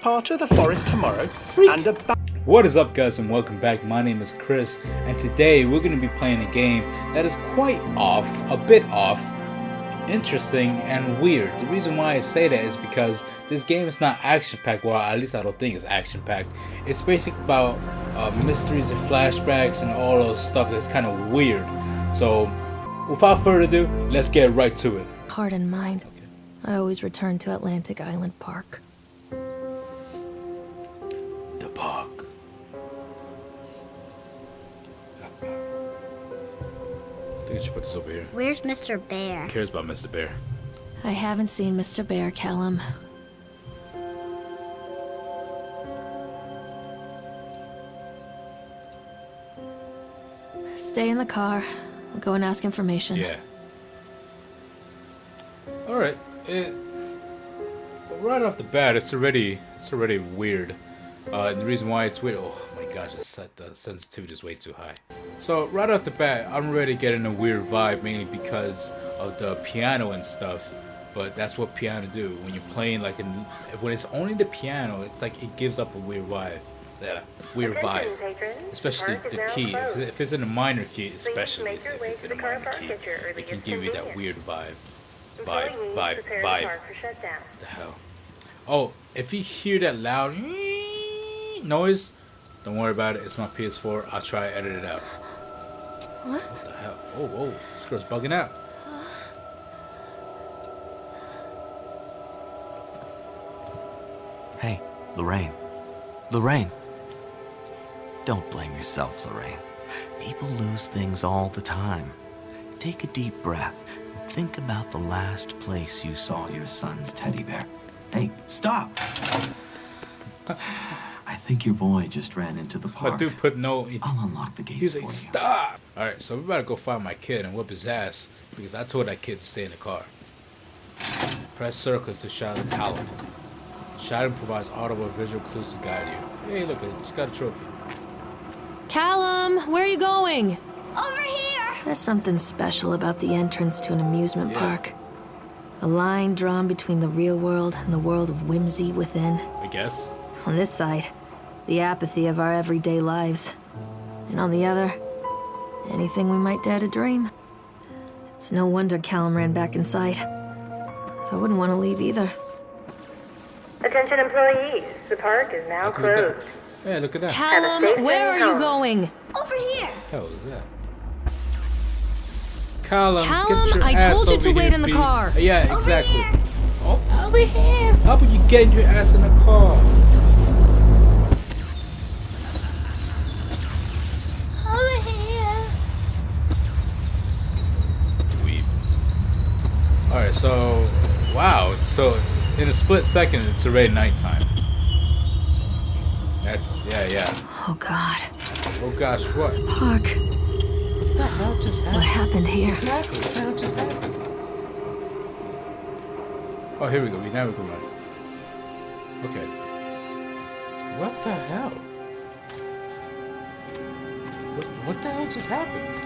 part of the forest tomorrow and a What is up, guys, and welcome back. My name is Chris, and today we're going to be playing a game that is quite off, a bit off, interesting, and weird. The reason why I say that is because this game is not action-packed. Well, at least I don't think it's action-packed. It's basically about mysteries and flashbacks and all those stuff that's kind of weird. So, without further ado, let's get right to it. Heart and mind. I always return to Atlantic Island Park. The park. I think I should put this over here. Where's Mr. Bear? Who cares about Mr. Bear? I haven't seen Mr. Bear, Callum. Stay in the car. I'll go and ask information. Yeah. Alright. Right off the bat, it's already weird. And the reason why it's weird, oh my gosh, the sensitivity is way too high. So right off the bat, I'm already getting a weird vibe, mainly because of the piano and stuff. But that's what piano do. When you're playing when it's only the piano, it's like it gives up a weird vibe. Yeah, weird vibe. Especially the key. If it's in a minor key, especially if it's in a minor key, it can give you that weird vibe. Vibe. What the hell? Oh, if you hear that loud noise, don't worry about it. It's my PS4. I'll try to edit it out. What? What the hell? Oh, whoa. This girl's bugging out. Hey, Lorraine. Lorraine. Don't blame yourself, Lorraine. People lose things all the time. Take a deep breath and think about the last place you saw your son's teddy bear. Hey, stop! I think your boy just ran into the park. But dude put no... I'll unlock the gates He's for like, you. stop! Alright, so we're about to go find my kid and whip his ass because I told that kid to stay in the car. Press circle to shadow Callum. Shadow provides audible and visual clues to guide you. Hey, look, I just got a trophy. Callum, where are you going? Over here! There's something special about the entrance to an amusement Yeah. park. A line drawn between the real world and the world of whimsy within. I guess. On this side, the apathy of our everyday lives. And on the other, anything we might dare to dream. It's no wonder Callum ran back inside. I wouldn't want to leave either. Attention employees, the park is now Look at that. closed. Hey, look at that. Callum, safe where are journey you home. going? Over here! Hell is that? Callum, Callum, get your I ass told you over to here, wait in the B. car. Yeah, exactly. Over here! Oh, over here. How about you get your ass in the car? Over here! Weep. Alright, so wow. So in a split second it's already nighttime. That's yeah. Oh God, Oh gosh, what? Park. What the hell just What happened? happened here? Exactly. What the hell just happened? Oh, here we go. Now we can run. Okay. What the hell? What the hell just happened?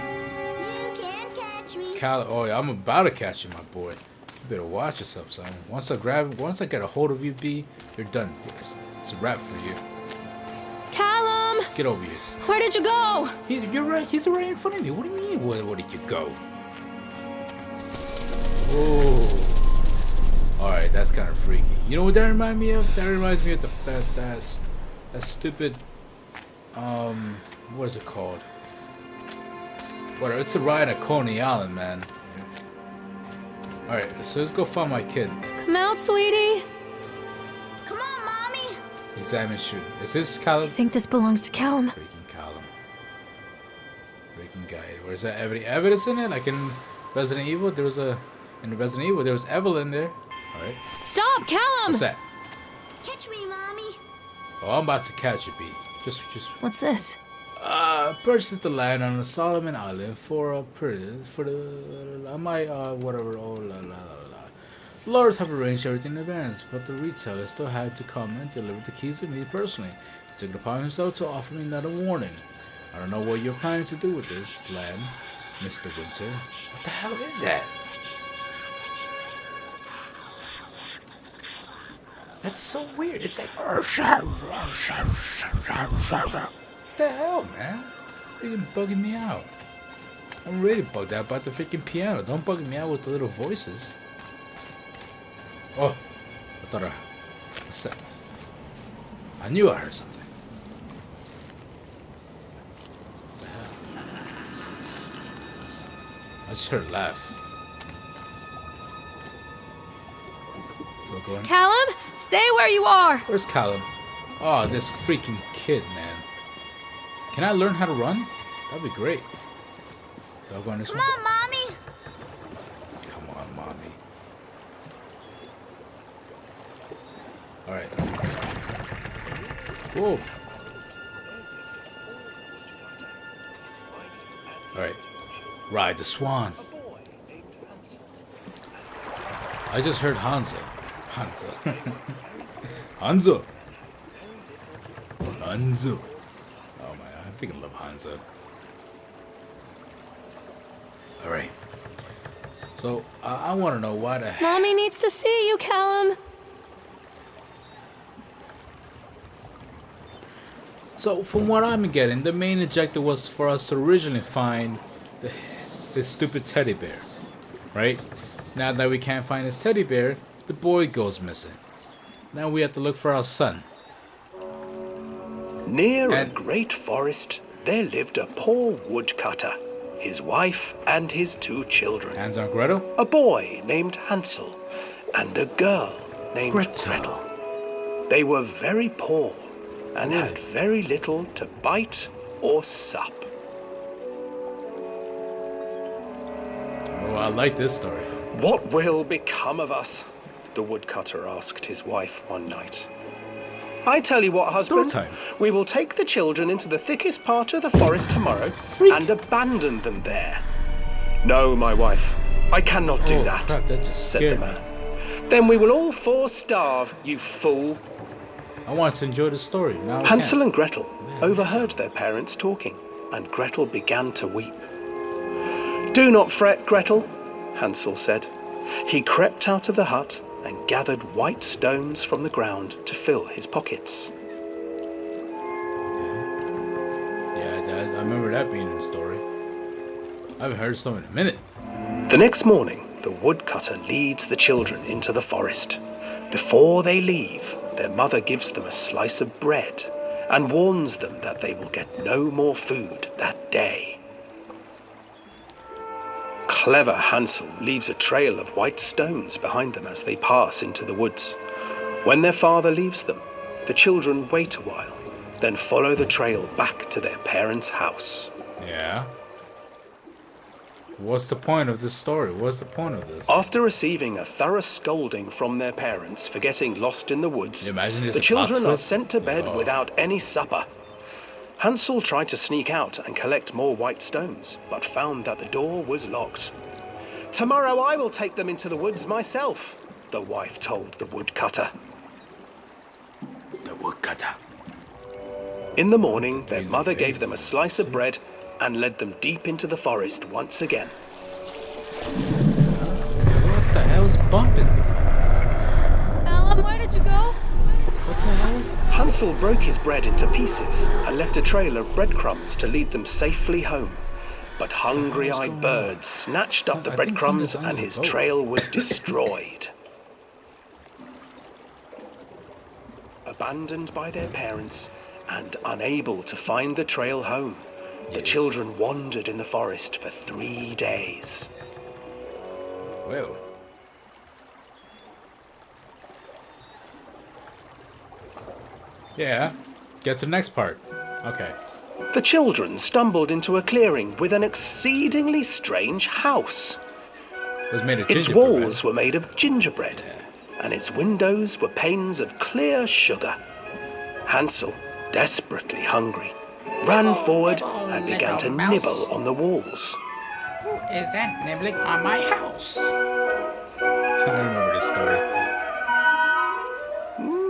You can't catch me. Oh yeah, I'm about to catch you, my boy. You better watch yourself, son. Once I get a hold of you, B, you're done. It's a wrap for you. Callum, Get over here. where did you go? You're right. He's right in front of me. What do you mean? Where did you go? Oh. All right, that's kind of freaky. You know what that reminds me of? That reminds me of that stupid. What is it called? Whatever. It's a ride at Coney Island, man. All right, so let's go find my kid. Come out, sweetie. Come on, Mommy! Examine shoot. Is this Callum? I think this belongs to Callum. Freaking Callum. Freaking guy. Where's that evidence in it? Like in Resident Evil, there was Evelyn there. Alright. Stop, Callum! What's that? Catch me, Mommy! Oh, I'm about to catch you, B. Just What's this? purchased the land on the Solomon Island whatever, oh la la la la. Lords have arranged everything in advance, but the retailer still had to come and deliver the keys to me personally. He took it upon himself to offer me another warning. I don't know what you're planning to do with this land, Mr. Winter. What the hell is that? That's so weird. It's like, what the hell, man? Freaking bugging me out. I'm really bugged out about the freaking piano. Don't bug me out with the little voices. Oh, I thought I knew I heard something. What the hell? I just heard a laugh. Do I go in? Callum, stay where you are. Where's Callum? Oh, this freaking kid, man. Can I learn how to run? That'd be great. Do I go on this Come one? on, Mommy. Come on, mommy. Alright. Whoa. Alright. Ride the swan. I just heard Hanzo. Hanzo. Hanzo. Hanzo. Oh my, I freaking love Hanzo. Alright. So, I want to know why the heck. Mommy needs to see you, Callum. So, from what I'm getting, the main objective was for us to originally find this stupid teddy bear. Right? Now that we can't find this teddy bear, the boy goes missing. Now we have to look for our son. Near a And- great forest, there lived a poor woodcutter, his wife and his 2 children. Hands on Gretel? A boy named Hansel and a girl named Gretel. Gretel. They were very poor and had very little to bite or sup. Oh, I like this story. What will become of us? The woodcutter asked his wife one night. I tell you what, husband, Story time. we will take the children into the thickest part of the forest tomorrow and abandon them there. No, my wife, I cannot do Oh, that, crap, that just said the scared me. man. Then we will all 4 starve, you fool. I wanted to enjoy the story. Now I Hansel can't. and Gretel overheard their parents talking, and Gretel began to weep. Do not fret, Gretel, Hansel said. He crept out of the hut and gathered white stones from the ground to fill his pockets. Yeah, I remember that being in the story. I haven't heard some in a minute. The next morning, the woodcutter leads the children into the forest. Before they leave, their mother gives them a slice of bread and warns them that they will get no more food that day. Clever Hansel leaves a trail of white stones behind them as they pass into the woods. When their father leaves them, the children wait a while, then follow the trail back to their parents' house. Yeah. What's the point of this story? What's the point of this? After receiving a thorough scolding from their parents for getting lost in the woods, Imagine it's the a plot children are twist. sent to bed Oh. without any supper. Hansel tried to sneak out and collect more white stones, but found that the door was locked. Tomorrow I will take them into the woods myself, the wife told the woodcutter. The woodcutter. In the morning, their Daily mother gave basis. them a slice of bread and led them deep into the forest once again. What the hell's bumping? Callum, where did you go? What the hell is... Hansel broke his bread into pieces and left a trail of breadcrumbs to lead them safely home. But hungry-eyed birds snatched up the I think breadcrumbs something's and under his the boat. trail was destroyed. Abandoned by their parents and unable to find the trail home, the Yes. children wandered in the forest for 3 days. Well. Yeah. Get to the next part. Okay. The children stumbled into a clearing with an exceedingly strange house. It was made of Its gingerbread. walls were made of gingerbread, and its windows were panes of clear sugar. Hansel, desperately hungry, ran forward and began to nibble on the walls. Who is that nibbling on my house? I remember this story.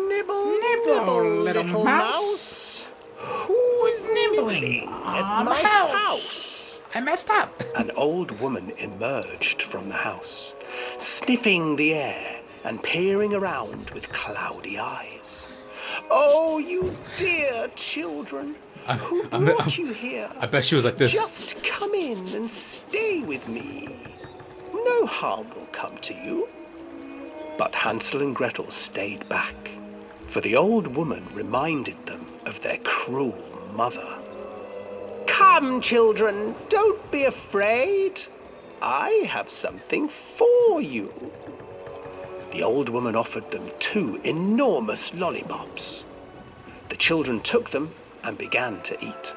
Nibble, Nibble, little mouse. Who is nibbling on my house? I messed up. An old woman emerged from the house, sniffing the air and peering around with cloudy eyes. "Oh, you dear children, who brought you here? I bet she was like this. Just come in and stay with me. No harm will come to you." But Hansel and Gretel stayed back, for the old woman reminded them of their cruel mother. "Come, children, don't be afraid. I have something for you." The old woman offered them 2 enormous lollipops. The children took them and began to eat.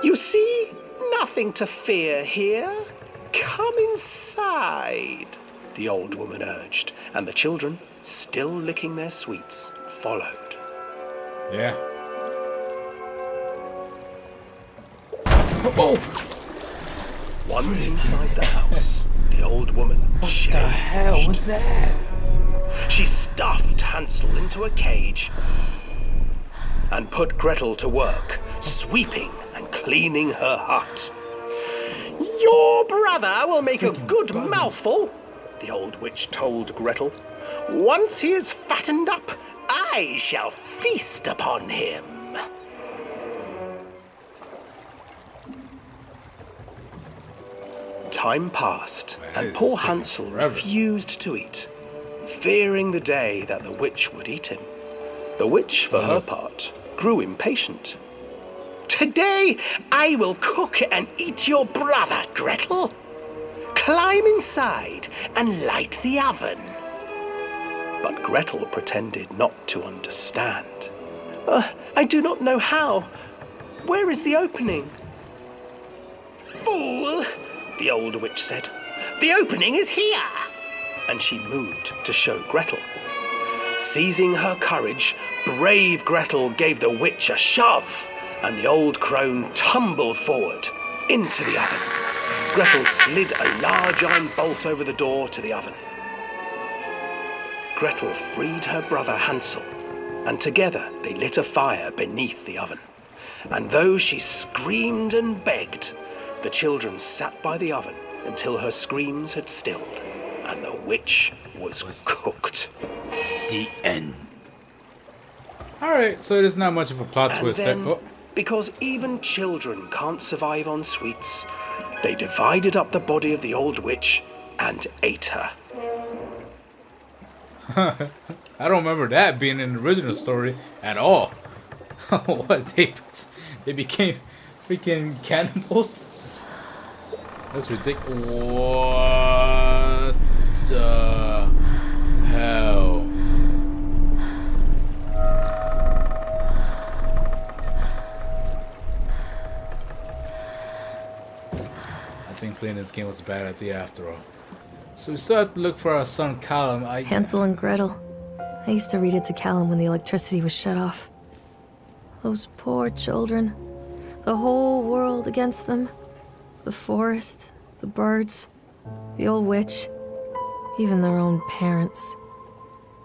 "You see, nothing to fear here. Come inside," the old woman urged, and the children, still licking their sweets, followed. Yeah. Oh! Once inside the house, the old woman What the hell was that? She stuffed Hansel into a cage and put Gretel to work, sweeping and cleaning her hut. "Your brother will make a good mouthful," the old witch told Gretel. "Once he is fattened up, I shall feast upon him." Time passed, Man, and poor it's taking Hansel forever. refused to eat, fearing the day that the witch would eat him. The witch, for her part, grew impatient. "Today I will cook and eat your brother, Gretel. Climb inside and light the oven." But Gretel pretended not to understand. "I do not know how. Where is the opening?" "Fool!" the old witch said. "The opening is here!" And she moved to show Gretel. Seizing her courage, brave Gretel gave the witch a shove, and the old crone tumbled forward into the oven. Gretel slid a large iron bolt over the door to the oven. Gretel freed her brother Hansel, and together they lit a fire beneath the oven. And though she screamed and begged, the children sat by the oven until her screams had stilled, and the witch was cooked. The end. Alright, so there's not much of a plot And twist then, there. Oh, because even children can't survive on sweets, they divided up the body of the old witch and ate her. I don't remember that being in the original story at all. What? They became freaking cannibals? That's ridiculous. What the hell? I think playing this game was a bad idea after all. So we started to look for our son Callum. Hansel and Gretel. I used to read it to Callum when the electricity was shut off. Those poor children. The whole world against them. The forest, the birds, the old witch, even their own parents.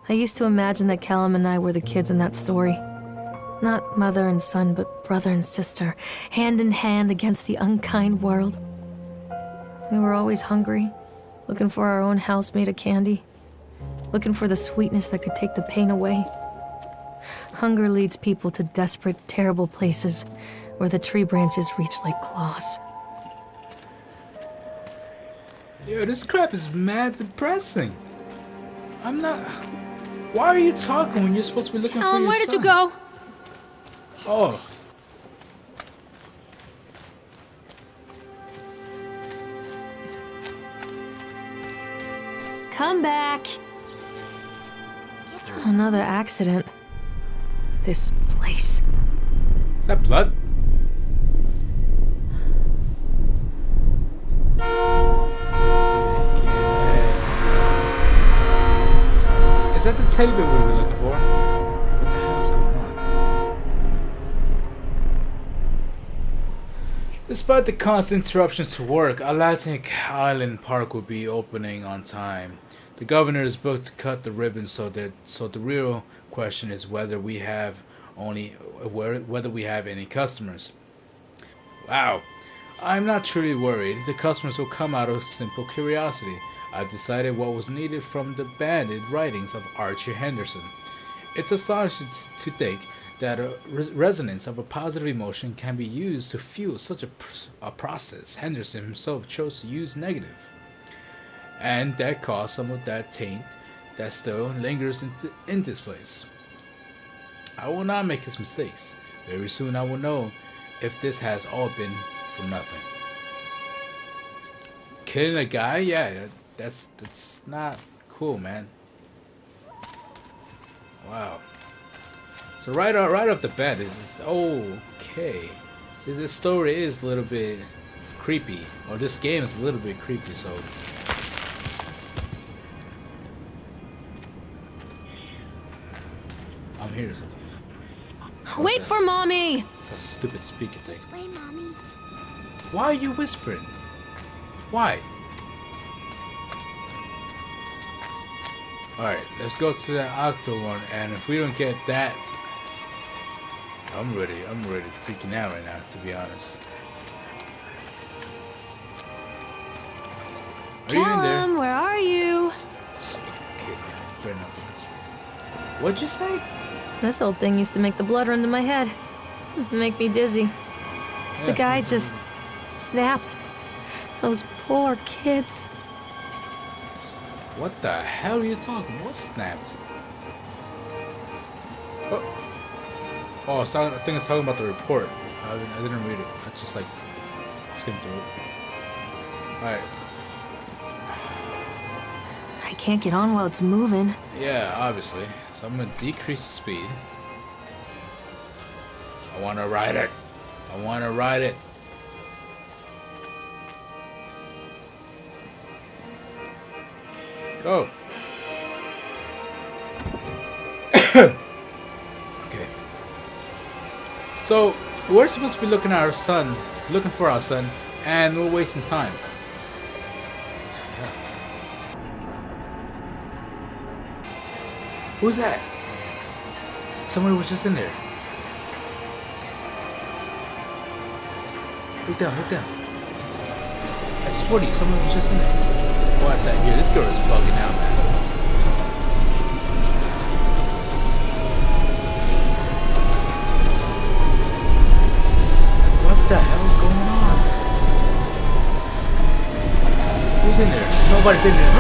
I used to imagine that Callum and I were the kids in that story. Not mother and son, but brother and sister, hand in hand against the unkind world. We were always hungry, looking for our own house made of candy, looking for the sweetness that could take the pain away. Hunger leads people to desperate, terrible places where the tree branches reach like claws. Yo, this crap is mad depressing. I'm not... Why are you talking when you're supposed to be looking for your son? Where did you go? Oh. Come back. Another accident. This place. Is that blood? Is that the teddy bear we were looking for? What the hell is going on? Despite the constant interruptions to work, Atlantic Island Park will be opening on time. The governor is booked to cut the ribbon, so the real question is whether we have any customers. Wow, I'm not truly worried. The customers will come out of simple curiosity. I've decided what was needed from the banded writings of Archie Henderson. It's astonishing to think that a resonance of a positive emotion can be used to fuel such a process Henderson himself chose to use negative. And that caused some of that taint that still lingers in this place. I will not make his mistakes. Very soon I will know if this has all been for nothing. Killing a guy? Yeah, that's not cool, man. Wow. So right off the bat, it's okay. This story is a little bit creepy, or this game is a little bit creepy. So I'm here. So. Wait for mommy! It's a stupid speaker thing. This way, Mommy. Why are you whispering? Why? Alright, let's go to the Octo one, and if we don't get that, I'm ready freaking out right now, to be honest. Are you in there? Callum, where are you? Stupid kid, man. Better not think it's- What'd you say? This old thing used to make the blood run to my head. Make me dizzy. The guy just snapped. Those poor kids. What the hell are you talking? What snapped? Oh, I think it's talking about the report. I didn't read it. I just like skimmed through it. Alright. I can't get on while it's moving. Yeah, obviously. So I'm gonna decrease the speed. I wanna ride it. I wanna ride it. Go. Okay. So we're supposed to be looking for our son, and we're wasting time. Who's that? Somebody was just in there. Look down, look down. I swear to you, someone was just in there. What the hell? This girl is bugging out, man. What the hell is going on? Who's in there? Nobody's in there.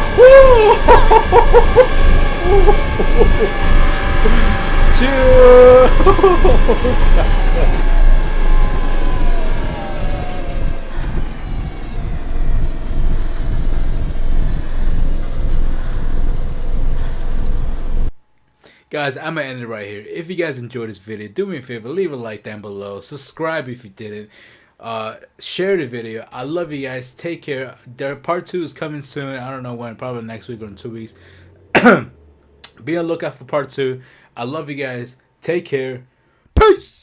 Chill. Guys, I'm gonna end it right here. If you guys enjoyed this video, do me a favor, leave a like down below, subscribe if you didn't, share the video. I love you guys. Take care. Part 2 is coming soon. I don't know when, probably next week or in 2 weeks. Be on the lookout for part 2. I love you guys. Take care. Peace.